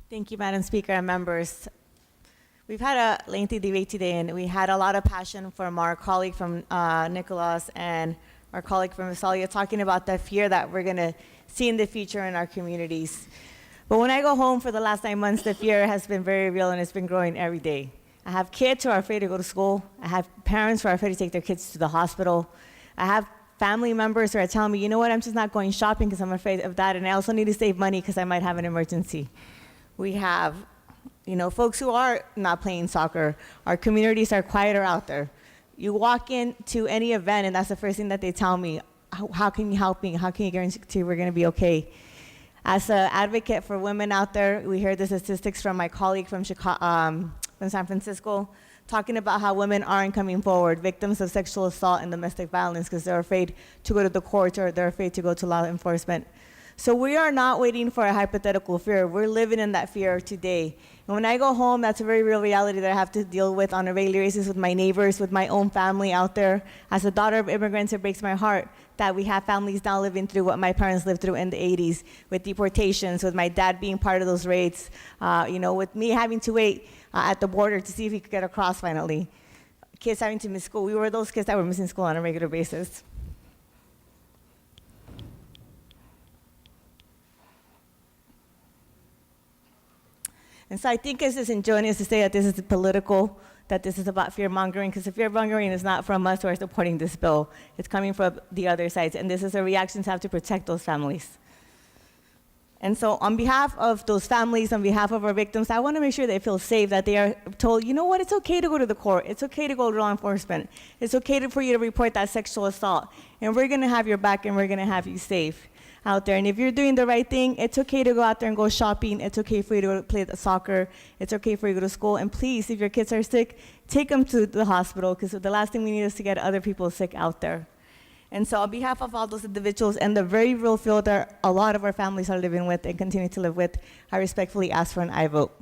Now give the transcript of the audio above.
Thank you, Madam Speaker and members. We've had a lengthy debate today, and we had a lot of passion from our colleague from Nicholas and our colleague from Visalia talking about the fear that we're going to see in the future in our communities. But when I go home for the last 9 months, the fear has been very real, and it's been growing every day. I have kids who are afraid to go to school. I have parents who are afraid to take their kids to the hospital. I have family members who are telling me, you know what, I'm just not going shopping because I'm afraid of that, and I also need to save money because I might have an emergency. We have, folks who are not playing soccer. Our communities are quieter out there. You walk into any event, and that's the first thing that they tell me. How can you help me? How can you guarantee we're going to be okay? As an advocate for women out there, we heard the statistics from my colleague from San Francisco, talking about how women aren't coming forward, victims of sexual assault and domestic violence, because they're afraid to go to the courts or they're afraid to go to law enforcement. So we are not waiting for a hypothetical fear. We're living in that fear today. And when I go home, that's a very real reality that I have to deal with on a regular basis with my neighbors, with my own family out there. As a daughter of immigrants, it breaks my heart that we have families now living through what my parents lived through in the 80s, with deportations, with my dad being part of those raids, with me having to wait at the border to see if he could get across finally. Kids having to miss school. We were those kids that were missing school on a regular basis. And so I think it's disingenuous to say that this is political, that this is about fear-mongering, because the fear-mongering is not from us who are supporting this bill. It's coming from the other sides, and this is a reaction to have to protect those families. And so on behalf of those families, on behalf of our victims, I want to make sure they feel safe, that they are told, you know what, it's okay to go to the court. It's okay to go to law enforcement. It's okay for you to report that sexual assault. And we're going to have your back, and we're going to have you safe out there. And if you're doing the right thing, it's okay to go out there and go shopping. It's okay for you to play soccer. It's okay for you to go to school. And please, if your kids are sick, take them to the hospital, because the last thing we need is to get other people sick out there. And so on behalf of all those individuals and the very real fear that a lot of our families are living with and continue to live with, I respectfully ask for an aye vote.